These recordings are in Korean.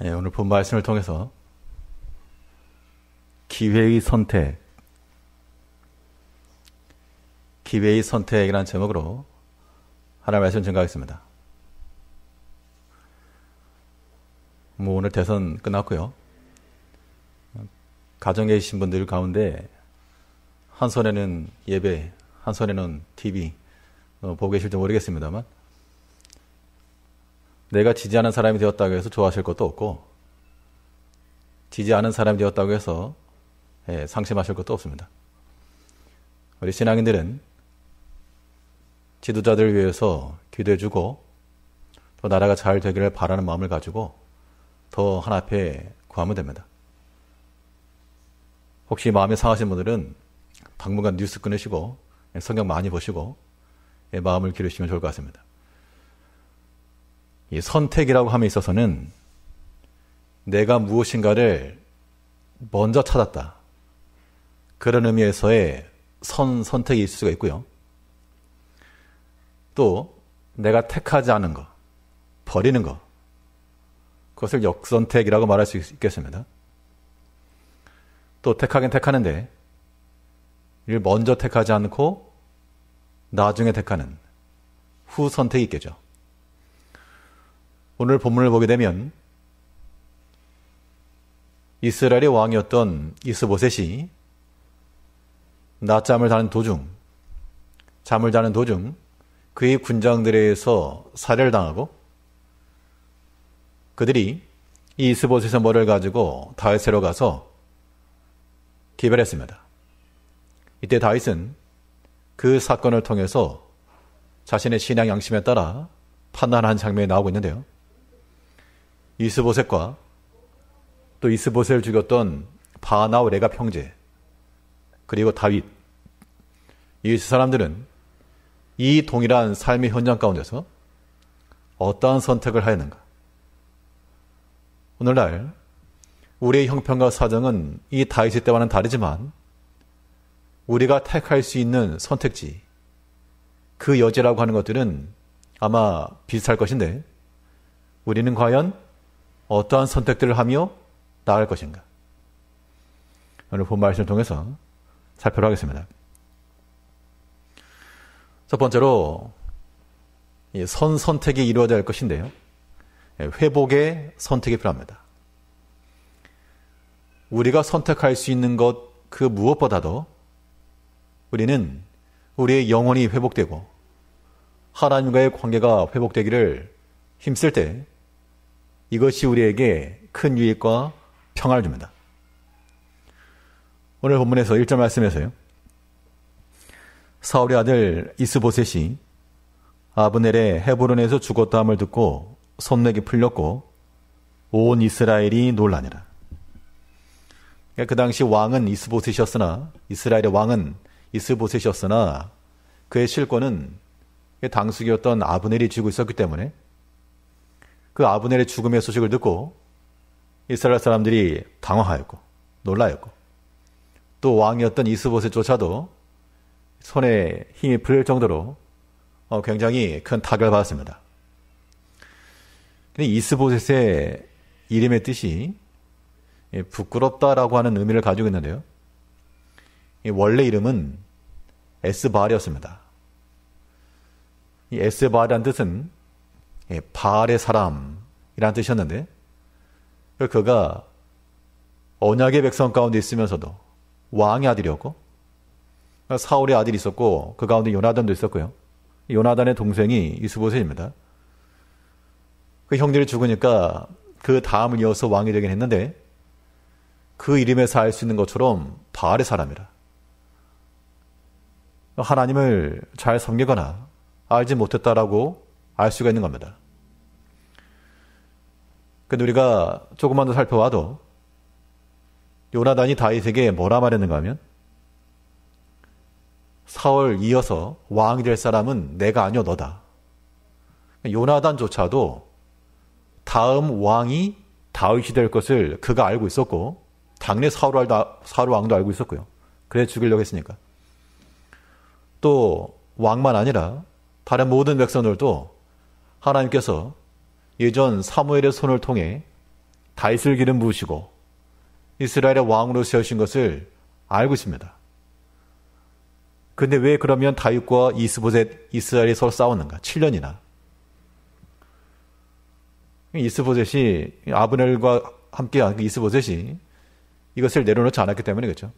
오늘 본 말씀을 통해서 기회의 선택이라는 제목으로 하나님의 말씀 증거하겠습니다. 오늘 대선 끝났고요. 가정에 계신 분들 가운데 한 손에는 예배, 한 손에는 TV 보고 계실지 모르겠습니다만 내가 지지하는 사람이 되었다고 해서 좋아하실 것도 없고 지지 않은 사람이 되었다고 해서 상심하실 것도 없습니다. 우리 신앙인들은 지도자들을 위해서 기도해주고 또 나라가 잘 되기를 바라는 마음을 가지고 더 하나님 앞에 구하면 됩니다. 혹시 마음이 상하신 분들은 당분간 뉴스 끊으시고 성경 많이 보시고 마음을 기르시면 좋을 것 같습니다. 이 선택이라고 함에 있어서는 내가 무엇인가를 먼저 찾았다. 그런 의미에서의 선택이 있을 수가 있고요. 또 내가 택하지 않은 것, 버리는 것, 그것을 역선택이라고 말할 수 있겠습니다. 또 택하긴 택하는데 이를 먼저 택하지 않고 나중에 택하는 후선택이 있겠죠. 오늘 본문을 보게 되면 이스라엘의 왕이었던 이스보셋이 낮잠을 자는 도중, 잠을 자는 도중 그의 군장들에 의해서 살해를 당하고 그들이 이 이스보셋의 머리를 가지고 다윗에로 가서 기별했습니다. 이때 다윗은 그 사건을 통해서 자신의 신앙 양심에 따라 판단한 장면이 나오고 있는데요. 이스보셋과 또 이스보셋을 죽였던 바나와 레갑 형제 그리고 다윗, 이 사람들은 이 동일한 삶의 현장 가운데서 어떠한 선택을 하였는가? 오늘날 우리의 형편과 사정은 이 다윗의 때와는 다르지만 우리가 택할 수 있는 선택지, 그 여지라고 하는 것들은 아마 비슷할 것인데 우리는 과연 어떠한 선택들을 하며 나아갈 것인가? 오늘 본 말씀을 통해서 살펴보도록 하겠습니다. 첫 번째로 선택이 이루어져야 할 것인데요. 회복의 선택이 필요합니다. 우리가 선택할 수 있는 것 그 무엇보다도 우리는 우리의 영혼이 회복되고 하나님과의 관계가 회복되기를 힘쓸 때 이것이 우리에게 큰 유익과 평안을 줍니다. 오늘 본문에서 1절 말씀에서요. 사울의 아들 이스보셋이 아브넬의 헤브론에서 죽었다함을 듣고 손넥이 풀렸고 온 이스라엘이 놀라니라. 그 당시 왕은 이스보셋이었으나 이스라엘의 왕은 이스보셋이었으나 그의 실권은 당숙이었던 아브넬이 쥐고 있었기 때문에 그 아브넬의 죽음의 소식을 듣고 이스라엘 사람들이 당황하였고 놀라였고 또 왕이었던 이스보셋조차도 손에 힘이 풀릴 정도로 굉장히 큰 타격을 받았습니다. 이스보셋의 이름의 뜻이 부끄럽다라고 하는 의미를 가지고 있는데요. 원래 이름은 에스바알이었습니다. 이 에스바알이라는 뜻은 바알의 사람이라는 뜻이었는데 그가 언약의 백성 가운데 있으면서도 왕의 아들이었고 사울의 아들이 있었고 그 가운데 요나단도 있었고요. 요나단의 동생이 이스보셋입니다. 그 형들이 죽으니까 그 다음을 이어서 왕이 되긴 했는데 그 이름에서 알 수 있는 것처럼 바알의 사람이라. 하나님을 잘 섬기거나 알지 못했다라고 알 수가 있는 겁니다. 근데 우리가 조금만 더 살펴봐도 요나단이 다윗에게 뭐라 말했는가 하면 사울 이어서 왕이 될 사람은 내가 아니요 너다. 요나단조차도 다음 왕이 다윗이 될 것을 그가 알고 있었고 당연히 사울 왕도 알고 있었고요. 그래서 죽이려고 했으니까. 또 왕만 아니라 다른 모든 백성들도 하나님께서 예전 사무엘의 손을 통해 다윗을 기름 부으시고 이스라엘의 왕으로 세우신 것을 알고 있습니다. 근데 왜 그러면 다윗과 이스보셋, 이스라엘이 서로 싸웠는가? 7년이나. 이스보셋이, 아브넬과 함께한 이스보셋이 이것을 내려놓지 않았기 때문에 그렇죠.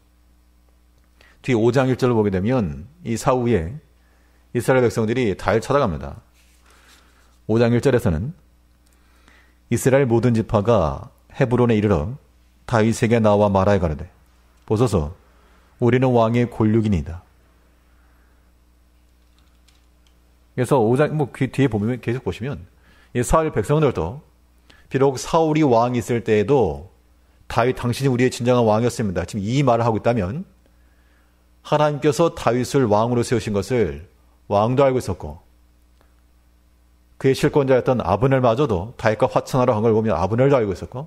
뒤 5장 1절을 보게 되면 이 사후에 이스라엘 백성들이 다윗을 찾아갑니다. 5장 1절에서는 이스라엘 모든 지파가 헤브론에 이르러 다윗에게 나와 말하여 가로되 보소서 우리는 왕의 골육이니이다. 그래서 5장 뒤에 보면 계속 보시면 이 사울 백성들도 비록 사울이 왕이 있을 때에도 다윗 당신이 우리의 진정한 왕이었습니다. 지금 이 말을 하고 있다면 하나님께서 다윗을 왕으로 세우신 것을 왕도 알고 있었고 그의 실권자였던 아브넬마저도 다윗과 화친하러 한 걸 보면 아브넬도 알고 있었고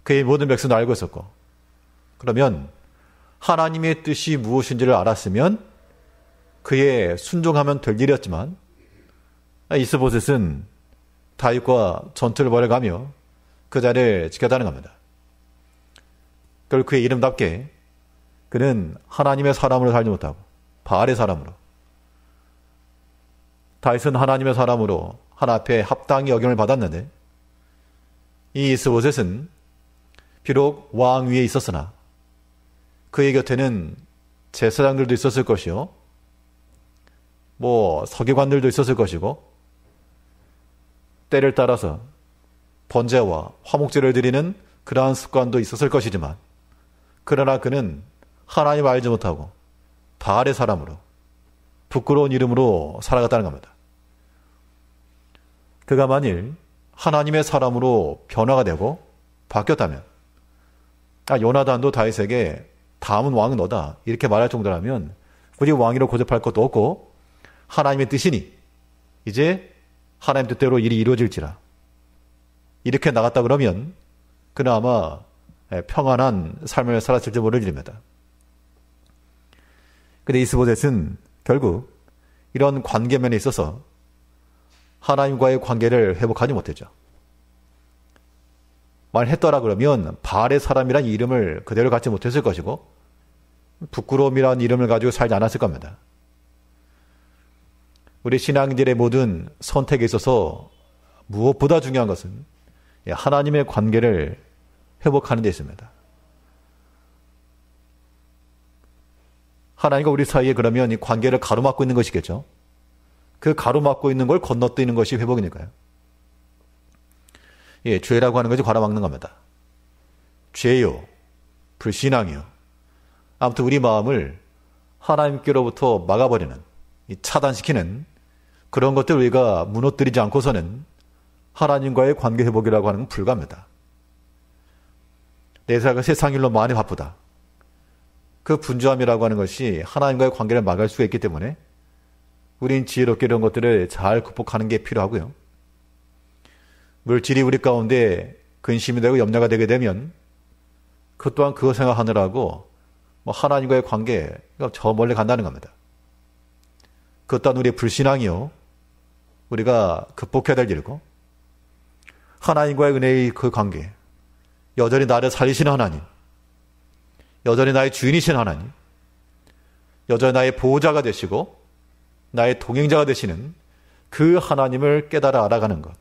그의 모든 백성도 알고 있었고 그러면 하나님의 뜻이 무엇인지를 알았으면 그의 순종하면 될 일이었지만 이스보셋은 다윗과 전투를 벌여가며 그 자리를 지켰다는 겁니다. 결국 그의 이름답게 그는 하나님의 사람으로 살지 못하고 바알의 사람으로 다윗은 하나님의 사람으로 하나 앞에 합당히 여김을 받았는데 이 이스보셋은 비록 왕 위에 있었으나 그의 곁에는 제사장들도 있었을 것이요 서기관들도 있었을 것이고 때를 따라서 번제와 화목제를 드리는 그러한 습관도 있었을 것이지만 그러나 그는 하나님 알지 못하고 바알의 사람으로 부끄러운 이름으로 살아갔다는 겁니다. 그가 만일 하나님의 사람으로 변화가 되고 바뀌었다면 요나단도 다윗에게 다음은 왕은 너다 이렇게 말할 정도라면 굳이 왕위로 고집할 것도 없고 하나님의 뜻이니 이제 하나님 뜻대로 일이 이루어질지라 이렇게 나갔다 그러면 그는 아마 평안한 삶을 살았을지 모를 일입니다. 그런데 이스보셋은 결국 이런 관계면에 있어서 하나님과의 관계를 회복하지 못했죠. 말했더라 그러면 바알의 사람이란 이름을 그대로 갖지 못했을 것이고 부끄러움이라는 이름을 가지고 살지 않았을 겁니다. 우리 신앙인들의 모든 선택에 있어서 무엇보다 중요한 것은 하나님의 관계를 회복하는 데 있습니다. 하나님과 우리 사이에 그러면 이 관계를 가로막고 있는 것이겠죠. 그 가로막고 있는 걸 건너뛰는 것이 회복이니까요. 죄라고 하는 것이 가로막는 겁니다. 죄요, 불신앙이요. 아무튼 우리 마음을 하나님께로부터 막아버리는, 차단시키는 그런 것들 우리가 무너뜨리지 않고서는 하나님과의 관계 회복이라고 하는 건 불가합니다. 내 삶이 세상 일로 많이 바쁘다. 그 분주함이라고 하는 것이 하나님과의 관계를 막을 수가 있기 때문에 우린 지혜롭게 이런 것들을 잘 극복하는 게 필요하고요. 물질이 우리 가운데 근심이 되고 염려가 되게 되면 그 또한 그거 생각하느라고 하나님과의 관계가 저 멀리 간다는 겁니다. 그것 또한 우리의 불신앙이요. 우리가 극복해야 될 일이고 하나님과의 은혜의 그 관계 여전히 나를 살리시는 하나님 여전히 나의 주인이신 하나님 여전히 나의 보호자가 되시고 나의 동행자가 되시는 그 하나님을 깨달아 알아가는 것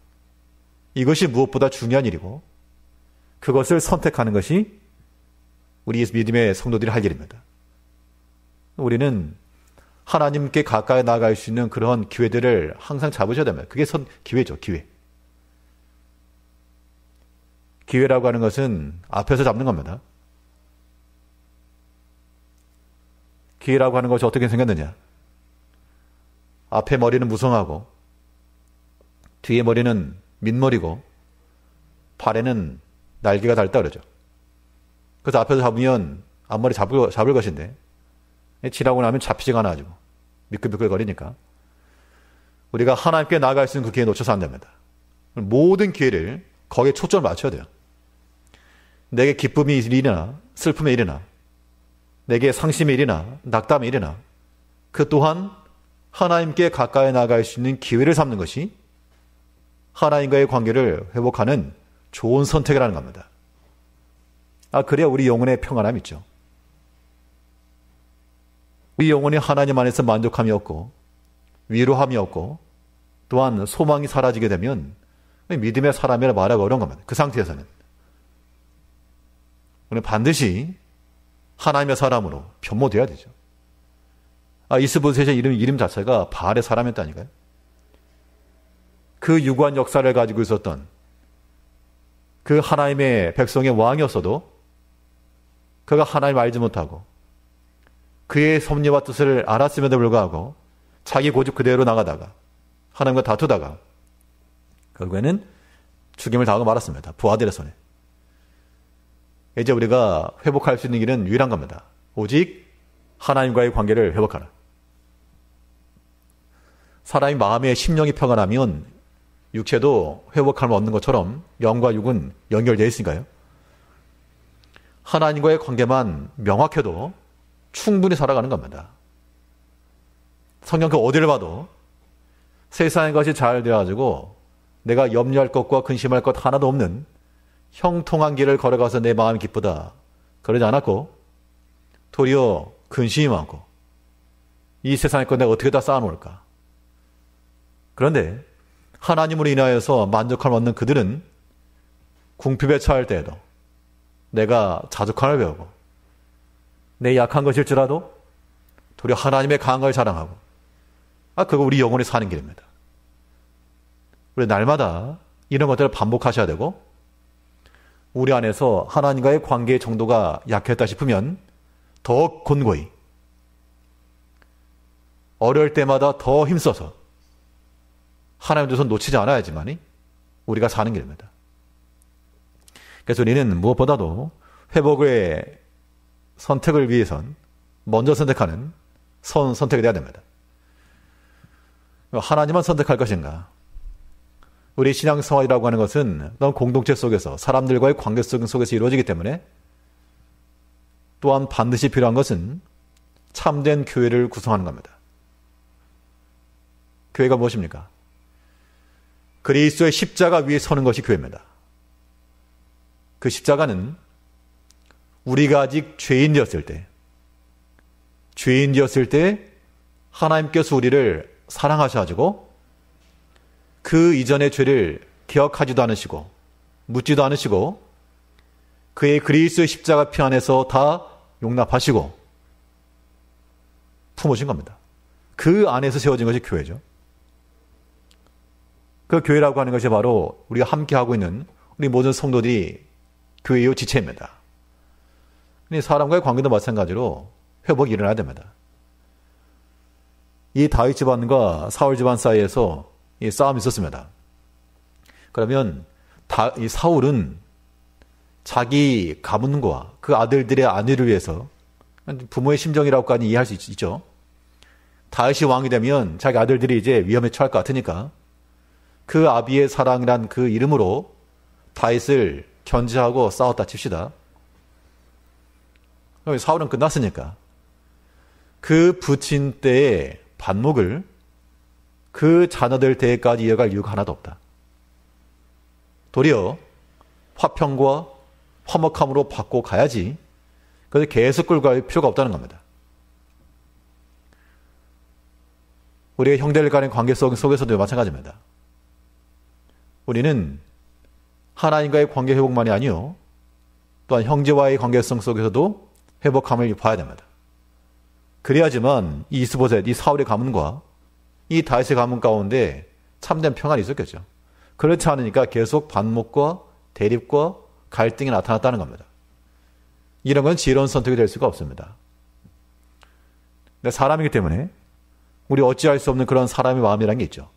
이것이 무엇보다 중요한 일이고 그것을 선택하는 것이 우리 믿음의 성도들이 할 일입니다. 우리는 하나님께 가까이 나아갈 수 있는 그런 기회들을 항상 잡으셔야 됩니다. 그게 기회죠. 기회. 기회라고 하는 것은 앞에서 잡는 겁니다. 기회라고 하는 것이 어떻게 생겼느냐. 앞에 머리는 무성하고 뒤에 머리는 민머리고 발에는 날개가 달다 그러죠. 그래서 앞에서 잡으면 앞머리 잡을 것인데 지나고 나면 잡히지가 않아가지고 미끌미끌거리니까 우리가 하나님께 나아갈 수 있는 그 기회 놓쳐서 안 됩니다. 모든 기회를 거기에 초점을 맞춰야 돼요. 내게 기쁨이 일이나 슬픔의 일이나 내게 상심의 일이나 낙담의 일이나 그 또한 하나님께 가까이 나아갈 수 있는 기회를 삼는 것이 하나님과의 관계를 회복하는 좋은 선택이라는 겁니다. 그래야 우리 영혼의 평안함이 있죠. 우리 영혼이 하나님 안에서 만족함이 없고 위로함이 없고 또한 소망이 사라지게 되면 믿음의 사람이라 말하기 어려운 겁니다. 그 상태에서는 우리는 반드시 하나님의 사람으로 변모되어야 되죠. 이스보셋의 이름 자체가 바알의 사람이었다니까요. 그 유구한 역사를 가지고 있었던 그 하나님의 백성의 왕이었어도 그가 하나님을 알지 못하고 그의 섭리와 뜻을 알았음에도 불구하고 자기 고집 그대로 나가다가 하나님과 다투다가 결국에는 죽임을 당하고 말았습니다. 부하들의 손에. 이제 우리가 회복할 수 있는 길은 유일한 겁니다. 오직 하나님과의 관계를 회복하라. 사람이 마음의 심령이 평안하면 육체도 회복함을 얻는 것처럼 영과 육은 연결되어 있으니까요. 하나님과의 관계만 명확해도 충분히 살아가는 겁니다. 성경 그 어디를 봐도 세상의 것이 잘 되어가지고 내가 염려할 것과 근심할 것 하나도 없는 형통한 길을 걸어가서 내 마음이 기쁘다. 그러지 않았고 도리어 근심이 많고 이 세상의 것 내가 어떻게 다 쌓아놓을까. 그런데 하나님으로 인하여서 만족함을 얻는 그들은 궁핍에 처할 때에도 내가 자족함을 배우고 내 약한 것일지라도 도리어 하나님의 강한 걸 자랑하고 그거 우리 영혼이 사는 길입니다. 우리 날마다 이런 것들을 반복하셔야 되고 우리 안에서 하나님과의 관계의 정도가 약했다 싶으면 더 곤고히 어려울 때마다 더 힘써서 하나님의 손 놓치지 않아야지만이 우리가 사는 길입니다. 그래서 우리는 무엇보다도 회복의 선택을 위해선 먼저 선택하는 선택이 되어야 됩니다. 하나님만 선택할 것인가? 우리 신앙생활이라고 하는 것은 어떤 공동체 속에서 사람들과의 관계 속에서 이루어지기 때문에 또한 반드시 필요한 것은 참된 교회를 구성하는 겁니다. 교회가 무엇입니까? 그리스도의 십자가 위에 서는 것이 교회입니다. 그 십자가는 우리가 아직 죄인이었을 때 하나님께서 우리를 사랑하셔가지고 그 이전의 죄를 기억하지도 않으시고 묻지도 않으시고 그의 그리스도의 십자가 피 안에서 다 용납하시고 품으신 겁니다. 그 안에서 세워진 것이 교회죠. 그 교회라고 하는 것이 바로 우리가 함께하고 있는 우리 모든 성도들이 교회의 지체입니다. 사람과의 관계도 마찬가지로 회복이 일어나야 됩니다. 이 다윗 집안과 사울 집안 사이에서 이 싸움이 있었습니다. 그러면 이 사울은 자기 가문과 그 아들들의 안위를 위해서 부모의 심정이라고까지 이해할 수 있죠. 다윗이 왕이 되면 자기 아들들이 이제 위험에 처할 것 같으니까 그 아비의 사랑이란 그 이름으로 다윗을 견제하고 싸웠다 칩시다. 사울은 끝났으니까 그 부친 때의 반목을 그 자녀들 때까지 이어갈 이유가 하나도 없다. 도리어 화평과 화목함으로 바꿔 가야지 그래서 계속 끌고 갈 필요가 없다는 겁니다. 우리의 형제들 간의 관계 속에서도 마찬가지입니다. 우리는 하나님과의 관계 회복만이 아니요 또한 형제와의 관계성 속에서도 회복함을 봐야 됩니다. 그래야지만 이 이스보셋, 이 사울의 가문과 이 다윗의 가문 가운데 참된 평안이 있었겠죠. 그렇지 않으니까 계속 반목과 대립과 갈등이 나타났다는 겁니다. 이런 건 지혜로운 선택이 될 수가 없습니다. 근데 사람이기 때문에 우리 어찌할 수 없는 그런 사람의 마음이라는 게 있죠.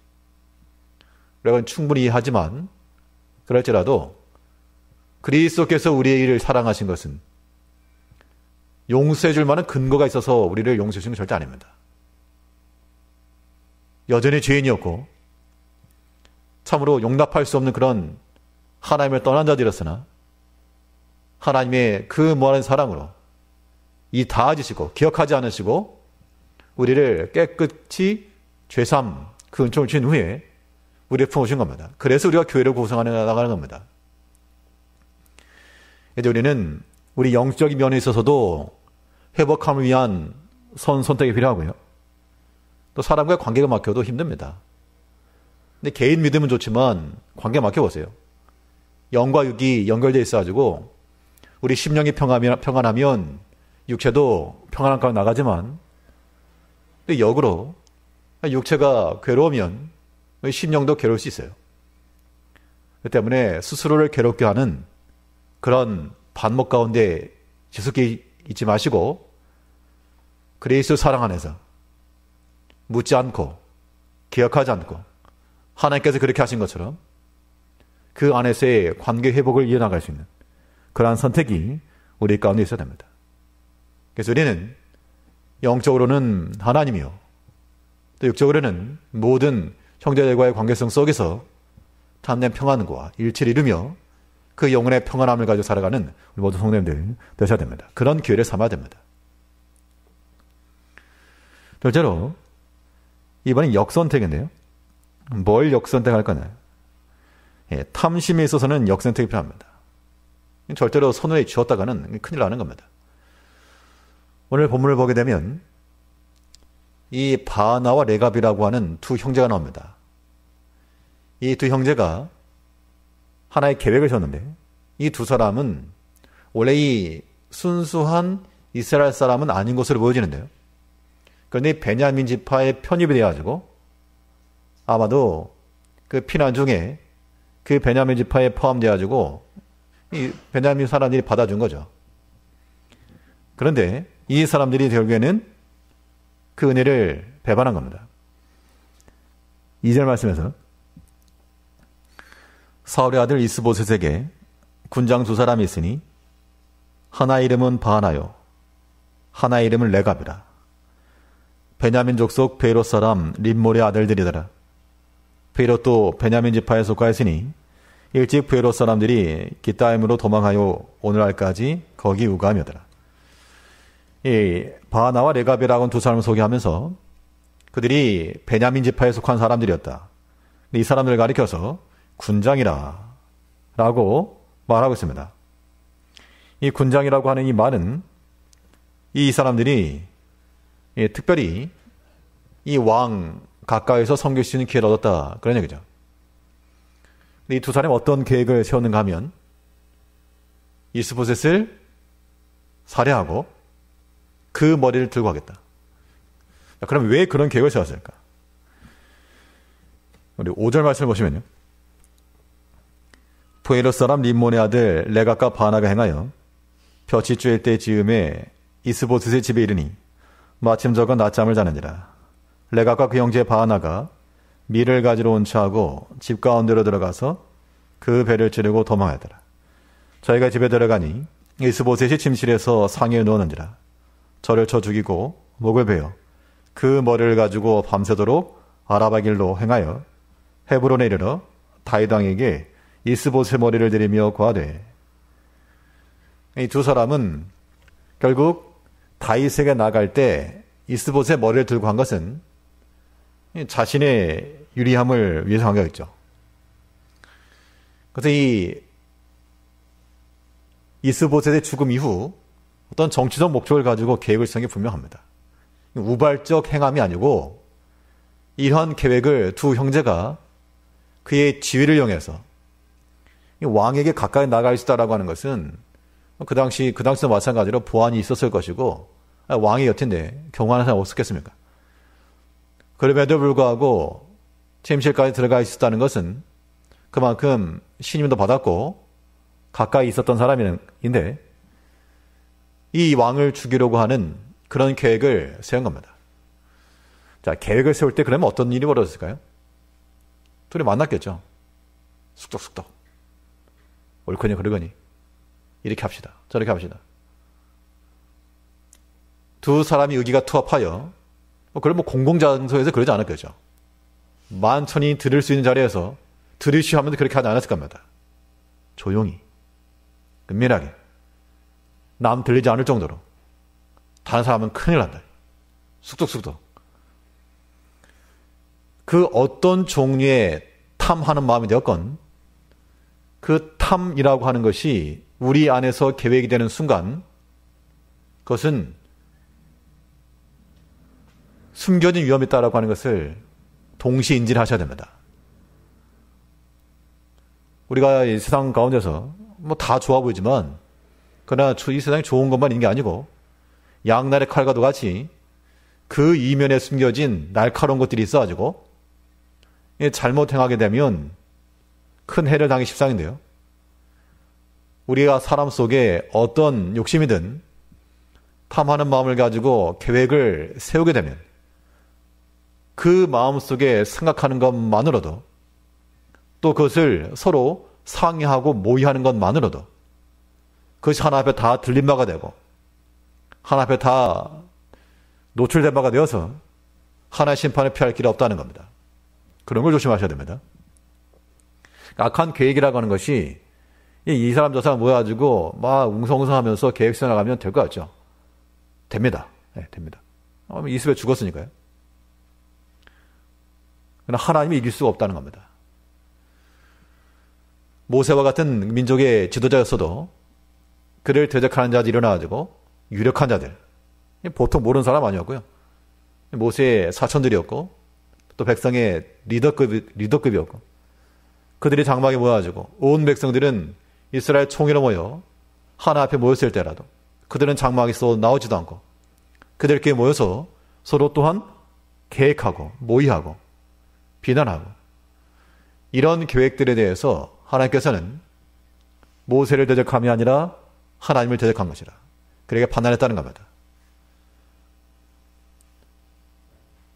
우리가 충분히 이해하지만 그럴지라도 그리스도께서 우리의 일을 사랑하신 것은 용서해 줄 만한 근거가 있어서 우리를 용서해 주는 건 절대 아닙니다. 여전히 죄인이었고 참으로 용납할 수 없는 그런 하나님을 떠난 자들이었으나 하나님의 그 무한한 사랑으로 이 다 지시고 기억하지 않으시고 우리를 깨끗이 죄삼 그 은총을 주신 후에 우리를 품으신 겁니다. 그래서 우리가 교회를 구성하여 나가는 겁니다. 이제 우리는 우리 영적인 면에 있어서도 회복함을 위한 선택이 필요하고요. 또 사람과의 관계가 막혀도 힘듭니다. 근데 개인 믿음은 좋지만 관계 막혀보세요. 영과 육이 연결되어 있어가지고 우리 심령이 평안하면 육체도 평안한 가운데 나가지만 역으로 육체가 괴로우면 심령도 괴로울 수 있어요. 그 때문에 스스로를 괴롭게 하는 그런 반목 가운데 지속해 있지 마시고 그리스도 사랑 안에서 묻지 않고 기억하지 않고 하나님께서 그렇게 하신 것처럼 그 안에서의 관계 회복을 이어나갈 수 있는 그러한 선택이 우리 가운데 있어야 됩니다. 그래서 우리는 영적으로는 하나님이요 또 육적으로는 모든 형제들과의 관계성 속에서 참된 평안과 일치를 이루며 그 영혼의 평안함을 가지고 살아가는 우리 모든 성도님들 되셔야 됩니다. 그런 기회를 삼아야 됩니다. 둘째로 이번엔 역선택인데요. 뭘 역선택할 거냐. 탐심에 있어서는 역선택이 필요합니다. 절대로 손에 쥐었다가는 큰일 나는 겁니다. 오늘 본문을 보게 되면 이 바나와 레갑이라고 하는 두 형제가 나옵니다. 이 두 형제가 하나의 계획을 세웠는데 이 두 사람은 원래 이 순수한 이스라엘 사람은 아닌 것으로 보여지는데요. 그런데 베냐민 지파에 편입이 되어가지고 아마도 그 피난 중에 그 베냐민 지파에 포함되어가지고 이 베냐민 사람들이 받아준 거죠. 그런데 이 사람들이 결국에는 그 은혜를 배반한 겁니다. 2절 말씀에서 사울의 아들 이스보셋에게 군장 두 사람이 있으니 하나의 이름은 바하나요 하나의 이름은 레갑이라. 베냐민 족속 베이롯 사람 림몰의 아들들이더라. 베이롯도 베냐민 지파에 속하였으니 일찍 베이롯 사람들이 기타임으로 도망하여 오늘날까지 거기 우거하며더라. 이 바하나와 레갑이라고 하는 두 사람을 소개하면서 그들이 베냐민 지파에 속한 사람들이었다. 이 사람들을 가리켜서 군장이라 라고 말하고 있습니다. 이 군장이라고 하는 이 말은 이 사람들이 특별히 이 왕 가까이서 섬길 수 있는 기회를 얻었다. 그런 얘기죠. 이 두 사람이 어떤 계획을 세웠는가 하면 이스보셋을 살해하고 그 머리를 들고 가겠다. 그럼 왜 그런 계획을 세웠을까? 우리 5절 말씀을 보시면요. 부에롯 사람 림몬의 아들 레갑과 바나가 행하여 볕이 쬐일 때 즈음에 이스보셋의 집에 이르니 마침 저가 낮잠을 자느니라. 레갑과 그 형제 바나가 밀을 가지러 온 차하고 집 가운데로 들어가서 그 배를 찌르고 도망하더라. 저희가 집에 들어가니 이스보셋이 침실에서 상에 누웠는지라. 저를 쳐 죽이고 목을 베어 그 머리를 가지고 밤새도록 아라바 길로 행하여 헤브론에 이르러 다윗 왕에게 이스보셋 머리를 들이며 고하되. 이 두 사람은 결국 다윗에게 나갈 때 이스보셋 머리를 들고 한 것은 자신의 유리함을 위해서 한 거였죠. 그래서 이 이스보셋의 죽음 이후 어떤 정치적 목적을 가지고 계획을 세운 게 분명합니다. 우발적 행함이 아니고 이러한 계획을 두 형제가 그의 지위를 이용해서 왕에게 가까이 나갈 수 있다라고 하는 것은 그 당시도 마찬가지로 보안이 있었을 것이고 왕이 여튼데 경호하는 사람이 없었겠습니까? 그럼에도 불구하고 침실까지 들어가 있었다는 것은 그만큼 신임도 받았고 가까이 있었던 사람인데 이 왕을 죽이려고 하는 그런 계획을 세운 겁니다. 자, 계획을 세울 때 그러면 어떤 일이 벌어졌을까요? 둘이 만났겠죠. 쑥덕쑥덕. 옳거니 그러거니 이렇게 합시다. 저렇게 합시다. 두 사람이 의기가 투합하여 그걸 공공장소에서 그러지 않았겠죠. 만천이 들을 수 있는 자리에서 들으시오 하면 그렇게 하지 않았을 겁니다. 조용히 은밀하게 남 들리지 않을 정도로. 다른 사람은 큰일 난다. 쑥덕쑥덕. 그 어떤 종류의 탐하는 마음이 되었건 그 탐이라고 하는 것이 우리 안에서 계획이 되는 순간 그것은 숨겨진 위험이 있다라고 하는 것을 동시에 인지를 하셔야 됩니다. 우리가 이 세상 가운데서 뭐 다 좋아 보이지만 그러나 이 세상이 좋은 것만 있는 게 아니고 양날의 칼과도 같이 그 이면에 숨겨진 날카로운 것들이 있어가지고 잘못 행하게 되면 큰 해를 당하기 십상인데요. 우리가 사람 속에 어떤 욕심이든 탐하는 마음을 가지고 계획을 세우게 되면 그 마음 속에 생각하는 것만으로도 또 그것을 서로 상의하고 모의하는 것만으로도 그것이 하나 앞에 다 들린 바가 되고 하나 앞에 다 노출된 바가 되어서 하나의 심판을 피할 길이 없다는 겁니다. 그런 걸 조심하셔야 됩니다. 악한 계획이라고 하는 것이 이 사람 저 사람 모여가지고 막 웅성웅성하면서 계획 세워나가면 될 것 같죠? 됩니다. 네, 됩니다. 이스라엘 죽었으니까요. 그러나 하나님이 이길 수가 없다는 겁니다. 모세와 같은 민족의 지도자였어도 그를 대적하는 자들이 일어나가지고 유력한 자들, 보통 모르는 사람 아니었고요. 모세의 사촌들이었고 또 백성의 리더급이었고 그들이 장막에 모여가지고 온 백성들은 이스라엘 총회로 모여 하나 앞에 모였을 때라도 그들은 장막에서 나오지도 않고 그들끼리 모여서 서로 또한 계획하고 모의하고 비난하고 이런 계획들에 대해서 하나님께서는 모세를 대적함이 아니라 하나님을 대적한 것이라 그에게 판단했다는 겁니다.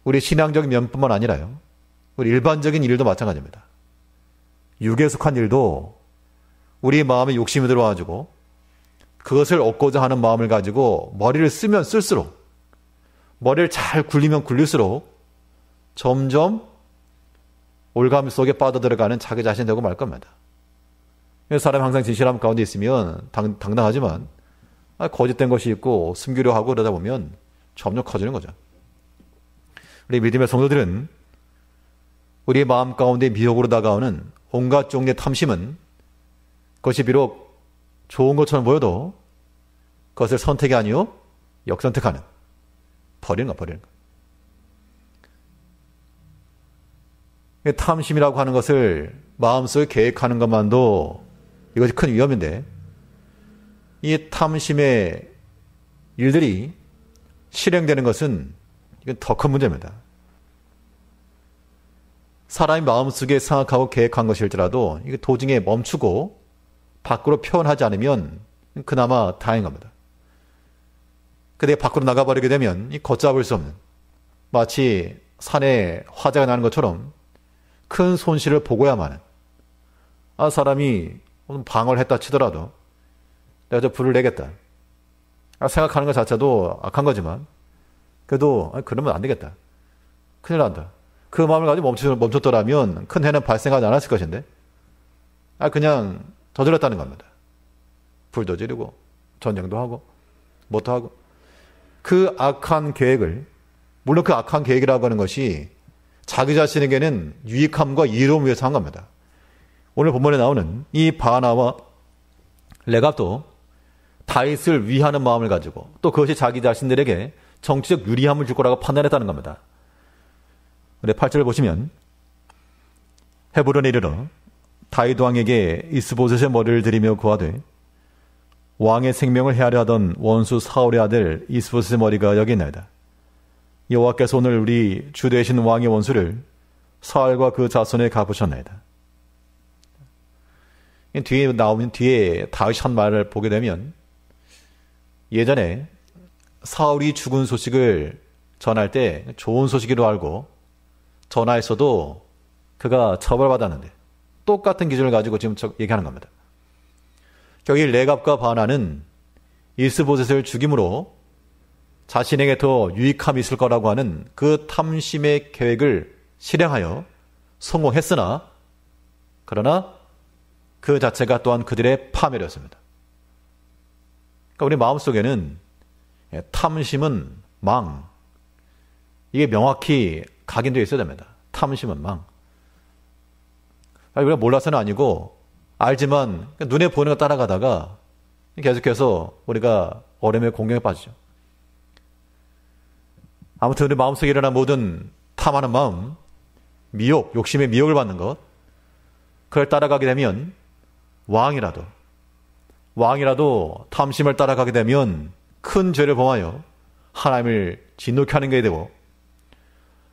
우리 신앙적인 면뿐만 아니라요. 우리 일반적인 일도 마찬가지입니다. 육에 속한 일도 우리 마음에 욕심이 들어와가지고 그것을 얻고자 하는 마음을 가지고 머리를 쓰면 쓸수록 머리를 잘 굴리면 굴릴수록 점점 올가미 속에 빠져들어가는 자기 자신 되고 말 겁니다. 사람이 항상 진실함 가운데 있으면 당당하지만 거짓된 것이 있고 숨기려 하고 그러다 보면 점점 커지는 거죠. 우리 믿음의 성도들은 우리의 마음 가운데 미혹으로 다가오는 온갖 종류의 탐심은 그것이 비록 좋은 것처럼 보여도 그것을 선택이 아니요 역선택하는 버리는 거. 탐심이라고 하는 것을 마음속에 계획하는 것만도 이것이 큰 위험인데 이 탐심의 일들이 실행되는 것은 이건 더 큰 문제입니다. 사람이 마음속에 생각하고 계획한 것일지라도 이게 도중에 멈추고 밖으로 표현하지 않으면 그나마 다행인 겁니다. 근데 밖으로 나가버리게 되면 이 걷잡을 수 없는 마치 산에 화재가 나는 것처럼 큰 손실을 보고야만 하는 사람이 방어를 했다 치더라도 내가 저 불을 내겠다 생각하는 것 자체도 악한 거지만 그래도 그러면 안 되겠다. 큰일 난다. 그 마음을 가지고 멈췄더라면 큰 해는 발생하지 않았을 것인데 그냥 저질렀다는 겁니다. 불도 지르고 전쟁도 하고 뭣도 하고 그 악한 계획을 물론 그 악한 계획이라고 하는 것이 자기 자신에게는 유익함과 이로움을 위해서 한 겁니다. 오늘 본문에 나오는 이 바나와 레갑도 다윗을 위하는 마음을 가지고 또 그것이 자기 자신들에게 정치적 유리함을 줄 거라고 판단했다는 겁니다. 근데 8절을 보시면 헤브론에 이르러 다윗 왕에게 이스보셋의 머리를 들이며 구하되 왕의 생명을 해하려 하던 원수 사울의 아들 이스보셋의 머리가 여기 있나이다. 여호와께서 오늘 우리 주 되신 왕의 원수를 사울과 그 자손에 갚으셨나이다. 뒤에 나오면 뒤에 다윗이 한 말을 보게 되면 예전에 사울이 죽은 소식을 전할 때 좋은 소식으로 알고 전화했어도 그가 처벌받았는데 똑같은 기준을 가지고 지금 얘기하는 겁니다. 여기 레갑과 바나는 이스보셋을 죽임으로 자신에게 더 유익함이 있을 거라고 하는 그 탐심의 계획을 실행하여 성공했으나 그러나 그 자체가 또한 그들의 파멸이었습니다. 그러니까 우리 마음속에는 탐심은 망 이게 명확히 각인되어 있어야 됩니다. 탐심은 망. 우리가 몰라서는 아니고 알지만 눈에 보이는 거 따라가다가 계속해서 우리가 어려움의 공경에 빠지죠. 아무튼 우리 마음속에 일어난 모든 탐하는 마음, 미혹, 욕심의 미혹을 받는 것, 그걸 따라가게 되면 왕이라도 탐심을 따라가게 되면 큰 죄를 범하여 하나님을 진노케 하는 게 되고,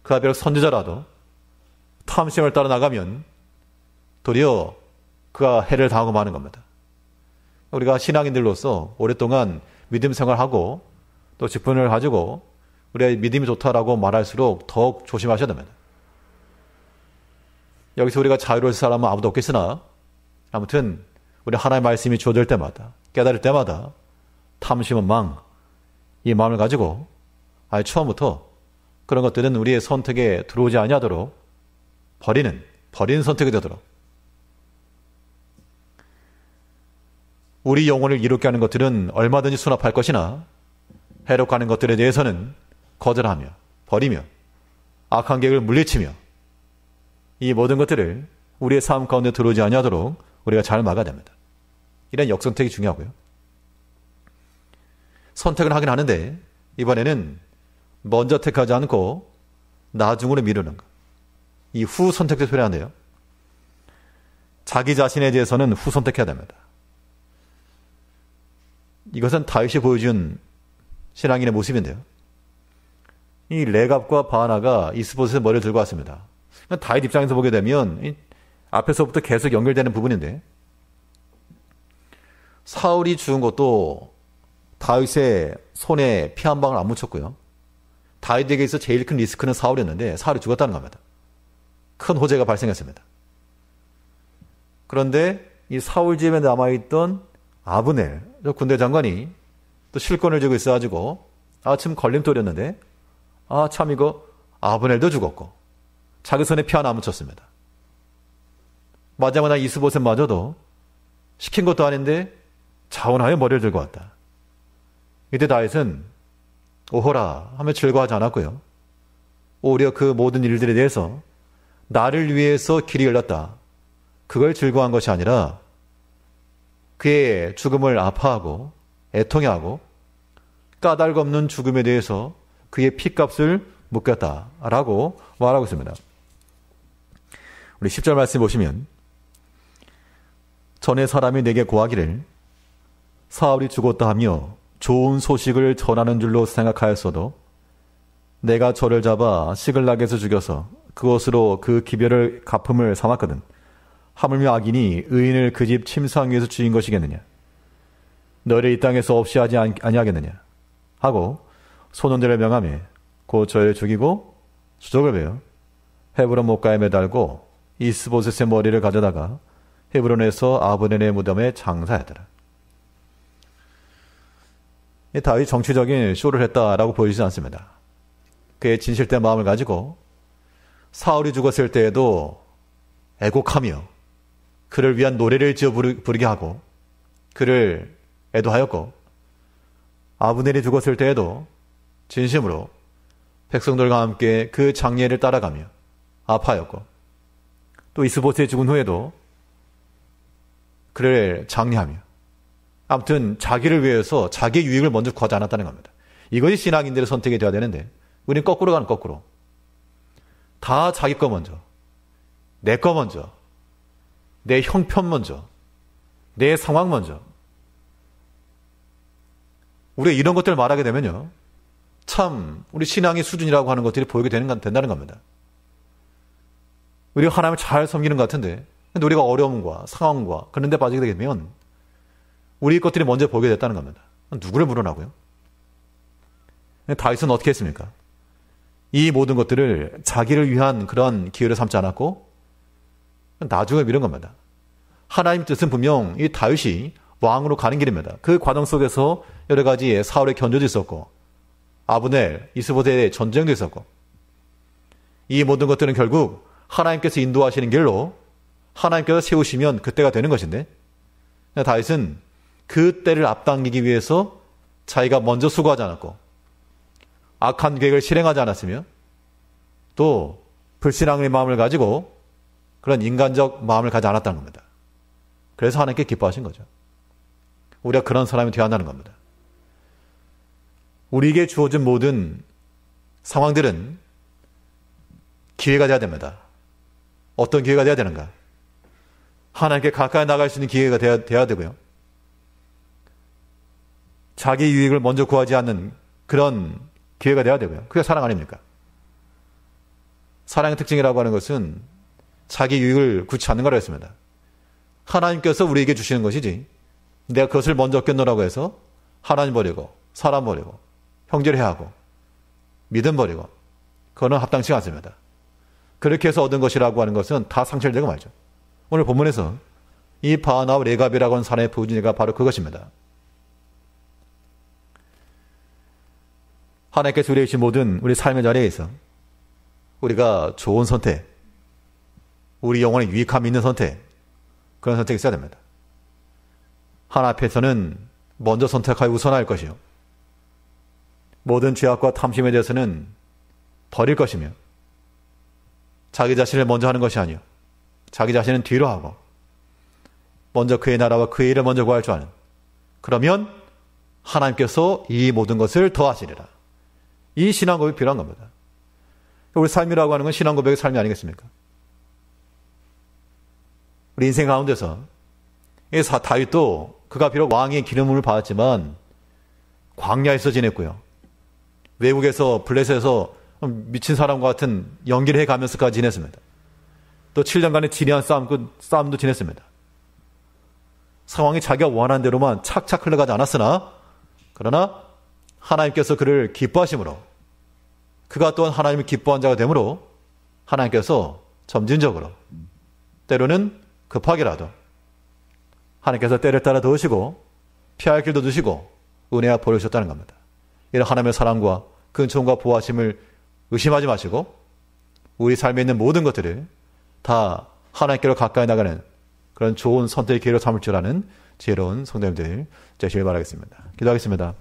그가 비록 선지자라도 탐심을 따라 나가면 도리어 그가 해를 당하고 마는 겁니다. 우리가 신앙인들로서 오랫동안 믿음 생활하고 또 직분을 가지고 우리가 믿음이 좋다라고 말할수록 더욱 조심하셔야 됩니다. 여기서 우리가 자유로울 사람은 아무도 없겠으나 아무튼 우리 하나님의 말씀이 주어질 때마다, 깨달을 때마다 탐심은 이 마음을 가지고 아예 처음부터 그런 것들은 우리의 선택에 들어오지 아니하도록 버리는 선택이 되도록, 우리 영혼을 이롭게 하는 것들은 얼마든지 수납할 것이나 해롭게 하는 것들에 대해서는 거절하며 버리며 악한 계획을 물리치며 이 모든 것들을 우리의 삶 가운데 들어오지 아니하도록 우리가 잘 막아야 됩니다. 이런 역선택이 중요하고요. 선택을 하긴 하는데 이번에는 먼저 택하지 않고 나중으로 미루는 것. 이 후선택도 필요한데요. 자기 자신에 대해서는 후선택해야 됩니다. 이것은 다윗이 보여준 신앙인의 모습인데요. 이 레갑과 바하나가 이스보셋의 머리를 들고 왔습니다. 다윗 입장에서 보게 되면 앞에서부터 계속 연결되는 부분인데, 사울이 죽은 것도 다윗의 손에 피 한 방울 안 묻혔고요. 다윗에게 있어 제일 큰 리스크는 사울이었는데 사울이 죽었다는 겁니다. 큰 호재가 발생했습니다. 그런데 이 사울 집에 남아있던 아브넬, 군대 장관이 또 실권을 쥐고 있어가지고 참 걸림돌이었는데 참 이거 아브넬도 죽었고 자기 손에 피 하나 안 묻혔습니다. 마지막에 이스보셋마저도 시킨 것도 아닌데 자원하여 머리를 들고 왔다. 이때 다윗은 오호라 하며 즐거워하지 않았고요. 오히려 그 모든 일들에 대해서 나를 위해서 길이 열렸다, 그걸 즐거워한 것이 아니라 그의 죽음을 아파하고 애통해하고 까닭 없는 죽음에 대해서 그의 피값을 묻겠다라고 말하고 있습니다. 우리 10절 말씀 보시면, 전에 사람이 내게 고하기를 사울이 죽었다 하며 좋은 소식을 전하는 줄로 생각하였어도 내가 저를 잡아 시글락에서 죽여서 그것으로 그 기별을 갚음을 삼았거든. 하물며 악인이 의인을 그 집 침상 위에서 죽인 것이겠느냐? 너를 이 땅에서 없이 하지 아니하겠느냐? 하고 소년들을 명하며 곧 저를 죽이고 수족을 베어 헤브론 못가에 매달고 이스보셋의 머리를 가져다가 헤브론에서 아브넬의 무덤에 장사하더라. 다윗이 정치적인 쇼를 했다라고 보이지 않습니다. 그의 진실된 마음을 가지고 사울이 죽었을 때에도 애곡하며 그를 위한 노래를 지어 부르게 하고 그를 애도하였고, 아브넬이 죽었을 때에도 진심으로 백성들과 함께 그 장례를 따라가며 아파하였고, 또 이스보셋이 죽은 후에도 그를 장례하며, 아무튼 자기를 위해서 자기의 유익을 먼저 구하지 않았다는 겁니다. 이것이 신앙인들의 선택이 되어야 되는데 우리는 거꾸로 가는 거꾸로. 다 자기 거 먼저, 내 거 먼저, 내 형편 먼저, 내 상황 먼저. 우리가 이런 것들을 말하게 되면요, 참 우리 신앙의 수준이라고 하는 것들이 보이게 된다는 겁니다. 우리가 하나님을 잘 섬기는 것 같은데 우리가 어려움과 상황과 그런 데 빠지게 되면 우리 것들이 먼저 보이게 됐다는 겁니다. 누구를 물어나고요? 다윗은 어떻게 했습니까? 이 모든 것들을 자기를 위한 그런 기회를 삼지 않았고 나중에 미룬 겁니다. 하나님 뜻은 분명 이 다윗이 왕으로 가는 길입니다. 그 과정 속에서 여러 가지 사울의 견제도 있었고 아브넬, 이스보셋의 전쟁도 있었고, 이 모든 것들은 결국 하나님께서 인도하시는 길로 하나님께서 세우시면 그때가 되는 것인데, 다윗은 그 때를 앞당기기 위해서 자기가 먼저 수고하지 않았고 악한 계획을 실행하지 않았으며 또 불신앙의 마음을 가지고 그런 인간적 마음을 가지 않았다는 겁니다. 그래서 하나님께 기뻐하신 거죠. 우리가 그런 사람이 되어야 한다는 겁니다. 우리에게 주어진 모든 상황들은 기회가 되어야 됩니다. 어떤 기회가 되어야 되는가? 하나님께 가까이 나갈 수 있는 기회가 되어야 되고요. 자기 유익을 먼저 구하지 않는 그런 기회가 되어야 되고요. 그게 사랑 아닙니까? 사랑의 특징이라고 하는 것은 자기 유익을 구치 않는 거라고 했습니다. 하나님께서 우리에게 주시는 것이지 내가 그것을 먼저 끊으라고 해서 하나님 버리고 사람 버리고 형제를 해하고 믿음 버리고 그거는 합당치 않습니다. 그렇게 해서 얻은 것이라고 하는 것은 다 상실되고 말죠. 오늘 본문에서 이 바나와 레갑이라고 하는 사람의 부진이가 바로 그것입니다. 하나님께서 우리에게 주신 모든 우리 삶의 자리에 있어 우리가 좋은 선택, 우리 영혼에 유익함이 있는 선택, 그런 선택이 있어야 됩니다. 하나님 앞에서는 먼저 선택하여 우선할 것이요. 모든 죄악과 탐심에 대해서는 버릴 것이며 자기 자신을 먼저 하는 것이 아니요. 자기 자신은 뒤로 하고 먼저 그의 나라와 그의 일을 먼저 구할 줄 아는, 그러면 하나님께서 이 모든 것을 더하시리라. 이 신앙 고백이 필요한 겁니다. 우리 삶이라고 하는 건 신앙 고백의 삶이 아니겠습니까? 우리 인생 가운데서 다윗도 그가 비록 왕의 기름을 받았지만 광야에서 지냈고요. 외국에서 블레셋에서 미친 사람과 같은 연기를 해가면서까지 지냈습니다. 또 7년간의 지리한 싸움도 지냈습니다. 상황이 자기가 원하는 대로만 착착 흘러가지 않았으나 그러나 하나님께서 그를 기뻐하심으로 그가 또한 하나님을 기뻐한 자가 되므로 하나님께서 점진적으로 때로는 급하게라도 하나님께서 때를 따라 도우시고 피할 길도 주시고 은혜와 보를 주셨다는 겁니다. 이런 하나님의 사랑과 근총과 보호하심을 의심하지 마시고 우리 삶에 있는 모든 것들을 다 하나님께로 가까이 나가는 그런 좋은 선택의 기회로 삼을 줄 아는 지혜로운 성도님들 되시길 바라겠습니다. 기도하겠습니다.